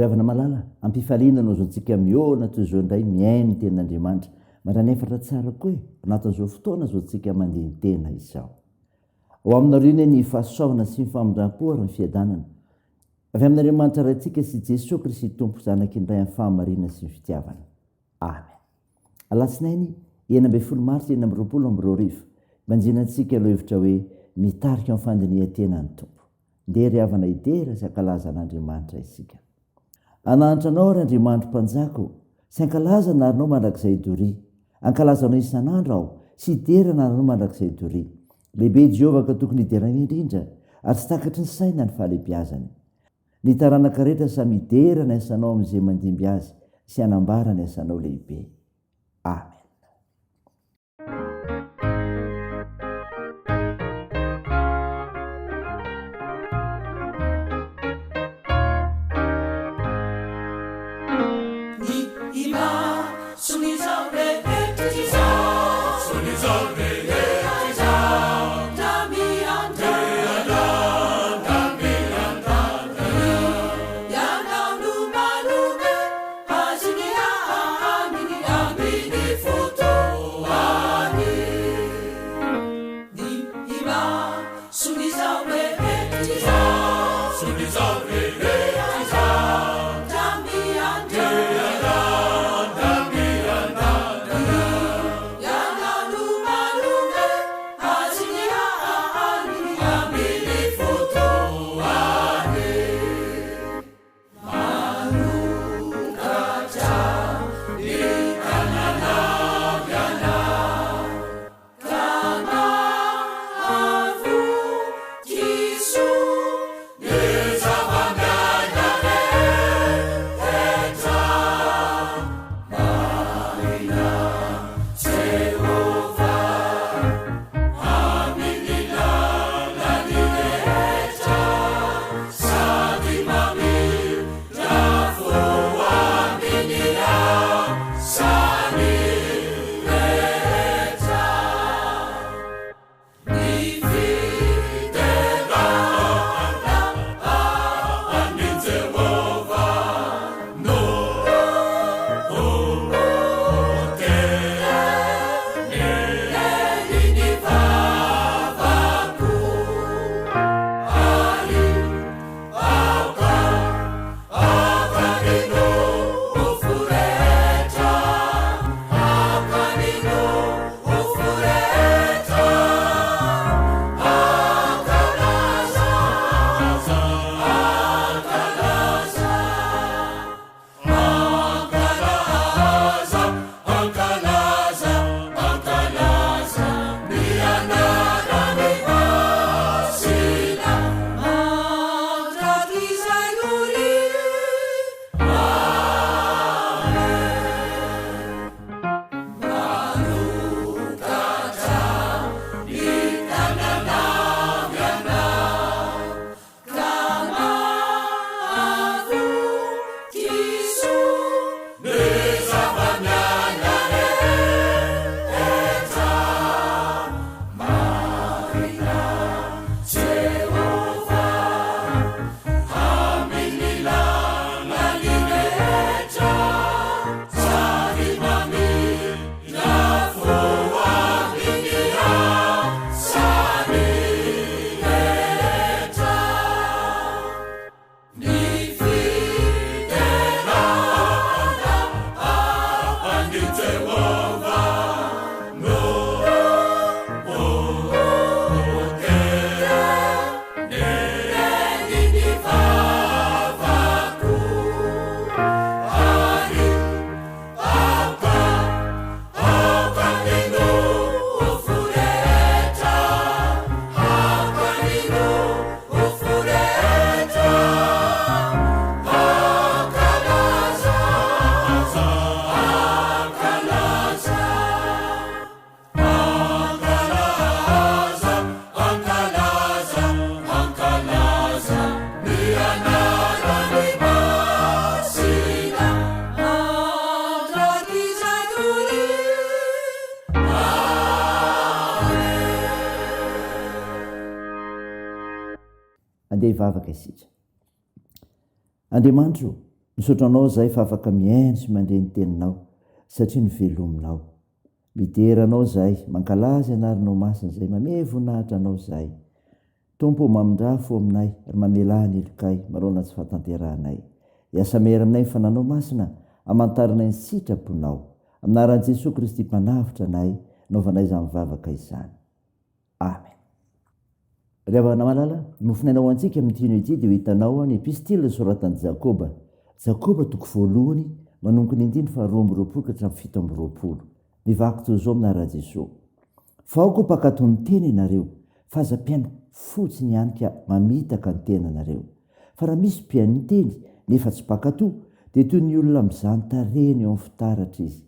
ravana malala ampifaliana no zontsika miona toy zao indray miaino ny tenin'andriamanitra maranefatra tsara koa anatin'izao fotoana zao tsika mandeha ny tena izao ao aminareo ny fahasoavana sy mifamindram-po ary ny fiadanana avy amin'andriamanitra raintsika sy Jesosy Kristy tompo zanaka indray amin'ny fahamarinana sy ny fitiavana amen. Alatsinainy 9 Martsa 2020 manjinantsika aloha hevitra hoe mitarika amin'ny fandinihan-tena ny tompo ndeha ry havana idera sy ankalaza an'andriamanitra isika. Anantranao ry Andriamanitra mpanjako sy ankalaza naranao mandrakizay doria, ankalazanao isan'andro aho sy idera naranao mandrakizay doria. Lehibe Jehovah ka tokony iderana indrindra ary tsy takatry ny saina ny fahalebiazany. Ny taranaka rehetra samy idera ny asanao amin'izay mandimby azy sy anambara ny asanao lehibe. Amen. Andeha hivavaka isika. Andriamanitro, Misaotranao zay fa afaka miaino sy mandre ny teninao satria ny velominao. Mideranao zay, mankalaza ianarinao masina zay, mame voninahitra anao zay. Tompo mamindrafo aminay ary mamelahany elokay marona tsy fahatanterahanay. Iasamery aminay fananao masina, amantarinay ny sitraponao. Aminaran'i Jesosy Kristy mpanavitra anay, naovanay izany mivavaka izany. Amen. Ravana malala, nofinainao antsika amin'ny tino ity dia hitanao ny epistile soratan'i Jakoba. Jakoba toko voalohany manomboka ny 7 mivaky toy izao aminara Jesosy. Faoko mpakato ny tena ianareo, fa aza mpiaino fotsiny ihany ka mamitaka ny tena nareo. Fa raha misy mpiaino ny teny nefa tsy mpakato, dia toy ny olona mizany tareny eo amin'ny fitaratra izy,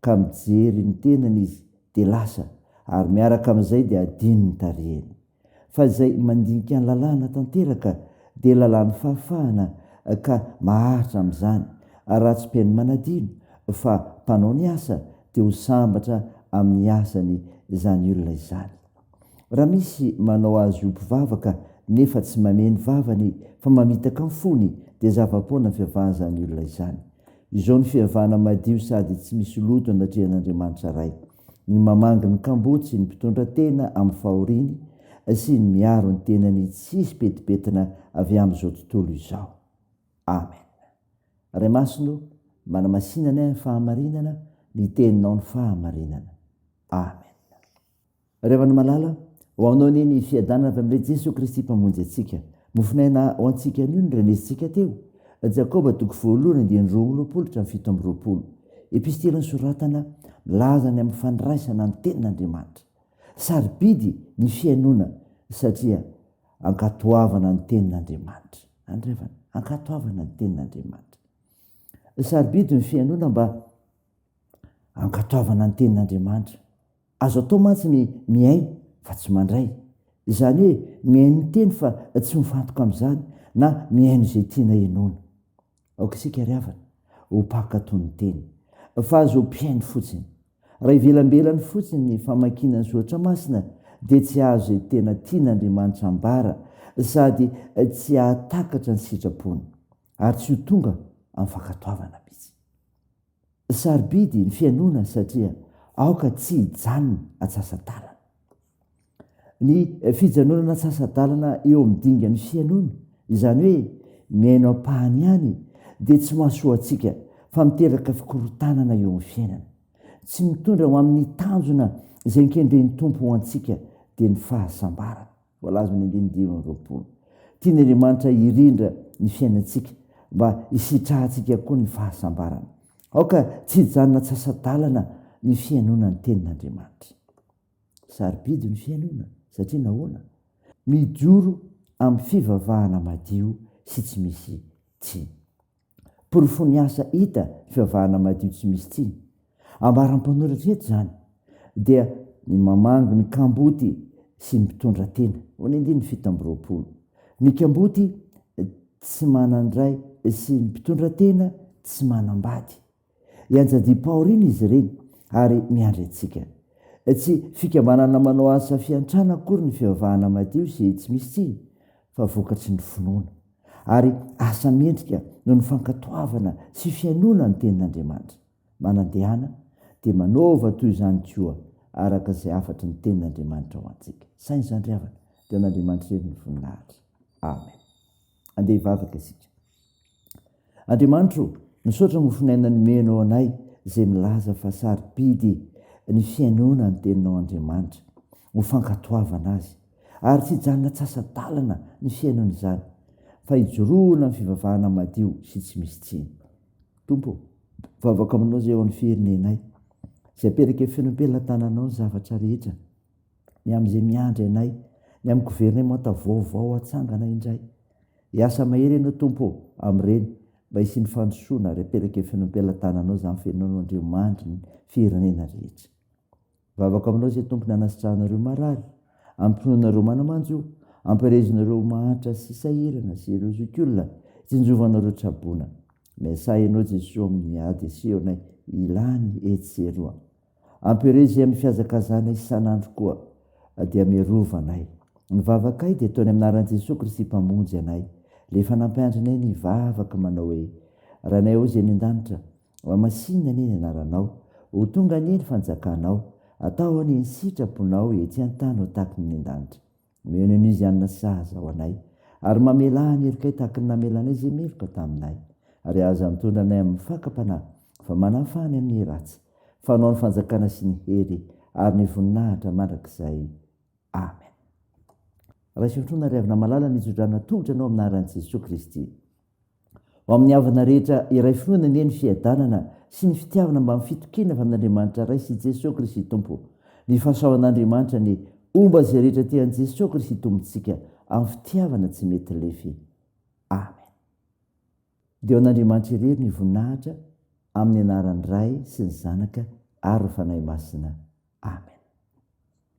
ka mijery ny tenany izy dia lasa, ary miaraka amin'izay dia adino ny tarehiny. Fa izay mandinika ny lalàna tanteraka dia lalàna fahafahana, ka maharitra amin'izany, ary raha tsy mpiaino manadino fa mpanao ny asa dia ho sambatra amin'ny asany izany olona izany. Raha misy manao azy ho mpivavaka nefa tsy mameny vavany fa mamitaka ny fony, dia zava-poana ny fihavan'izany olona izany. Izao ny fihavana madio sady tsy misy loto anatrehan'Andriamanitra ray, ny mamangy ny kambotsy, ny mpitondra tena amin'ny fahoriny, sy ny miaro ny tenany tsisy petipetina avy amin'izao tontolo izao. Amen. Ray masino, manamasinana ny fahamarinana, ny teninao ny fahamarinana. Amen. Revana malala, ho aminao ny fiadanana avy amin'ilay Jesosy Kristy mpamonjy antsika. Mofinaina ho antsika anio ny renesitsika teo. Jakoba toko voalohany 2:7-20. Epistily soratana milaza ny amin'ny fandraisana ny tenin'Andriamanitra. Sarobidy ny fiainona satria ankatoavana ny tenin'Andriamanitra. Andrevana, ankatoavana ny tenin'Andriamanitra. Sarobidy ny fiainona mba ankatoavana ny tenin'Andriamanitra. Azo atao mantsy ny miaino fa tsy mandray. Izany hoe miaino ny teny fa tsy mifantoka amin'izany, na miaino izay tiana ianona. Aoka isika riavana, ho mpakato ny teny, fa azo mpiaino fotsiny. Raha ivelambelany fotsiny ny famakiana ny soratra masina, dia tsy azo izay tena tian'Andriamanitra ambara, sady tsy hahatakatra ny sitrapony, ary tsy ho tonga amin'ny fankatoavana mihitsy. Sarobidy ny fiainona satria aoka tsy hijanona atsasa-dalana. Ny fijanonana atsasa-dalana eo amin'ny dingan'ny fiainona, izany hoe miaino ampahany ihany, dia tsy mahasoa antsika fa miteraka fikorotanana eo amin'ny fiainana. Tsy mitondra ho amin'ny tanjona izay nkendren'ny tompo ho antsika dia ny fahasambarana. Voalaza ny 2:20. Tian'Andriamanitra hirindra ny fiainantsika mba hisitrahantsika koa ny fahasambarana. Aoka tsy hijanona atsasa-dalana ny fiainona ny tenin'Andriamanitra. Sarobidy ny fiainona satria nahoana? Mijoro amin'ny fivavahana madio sy tsy misy tsia. Porofony asa hita fivavahana madio tsy misy tsia. Ambaram-panoratra eto izany dia ny mamangy ny kamboty sy ny mpitondra tena. Ho ny 2:20. Ny kamboty tsy manandray sy ny mpitondra tena tsy manambady. Ianjadi-paorina izy ireny ary miandry antsika. Tsy fikambanana manao asa fiantrana akory ny fivavahana madio sy tsy misy tsia, fa vokatry ny finoana. Ary asa mendrika no ny fankatoavana sy fiainona ny tenin'Andriamanitra. Manandehana dia manaova toy izany koa araka izay afatry ny tenin'Andriamanitra ho antsika. Sainy izany riavana, dia n'Andriamanitra eny ny voninahitra. Amen. Andeha hivavaka isika. Andriamanitra, misaotra mofinaina ny menao anay izay milaza fa sarobidy ny fiainona ny teninao Andriamanitra, ho fankatoavana azy, ary tsy hijanona atsasa-dalana ny fiainona izany, fa hijoroana ny fivavahana madio sy tsy misy tsia. Tompo, vavaka aminao izay eo amin'ny firenenay, izay aperaka fenompelatananao ny zavatra rehetra, ny amin'izay miandry anay, ny amin'ny gouvernemanta vaovao atsangana indray. Hiasa mahery ianao Tompo amin'ireny mba hisian'ny fandrosoana ary aperaka fenompelatananao izany firenenao Andriamanitra ny firenena rehetra. Vavaka aminao izay Tompo ny anasitranareo marary, ampinoanareo manamanjo, ampirezinareo mahantra sy sahirana sy ireo zokiolona, tsinjovanareo trabona. Miasay ianao Jesosy amin'ny ady asehoanay ilany etsy eroa. Ampirezy amin'ny fiazakazana isan'andro koa, dia miarovanay. Ny vavakay dia ataony amin'ny anaran'i Jesosy Kristy mpamonjy anay, rehefa nampiandrinay ny vavaka manao hoe rahanay o zay ny an-danitra masinina ny eny anaranao ho tonga ny eny fanjakanao atao any ny sitraponao ety an-tany ho taky ny an-danitra mioneno izy anina saza ho anay ary mamela ny erikay taky ny namelanay zay meloka taminay ary aza mitondra anay amin'ny fakapanahy fa manafany amin'ny ratsy fanao ny fanjakana sy ny hery ary ny voninahitra mandrakizay amen. Raha isotrona riavina malala ny izodrana tongotra anao aminaran'i Jesosy Kristy ho amin'ny havana rehetra iray finoana ny eny fiadanana sy ny fitiavana mba amin'ny fitokena avy amin'Andriamanitra ray sy Jesosy Kristy Tompo, ny fahasoavan'Andriamanitra ny omba izay rehetra tean'i Jesosy Kristy Tompontsika amin'ny fitiavana tsy mety lefy. Amen. Dia an'Andriamanitra irery ny voninahitra amin'ny anaran'ny Ray sy ny Zanaka ary ny fanahy masina. Amen.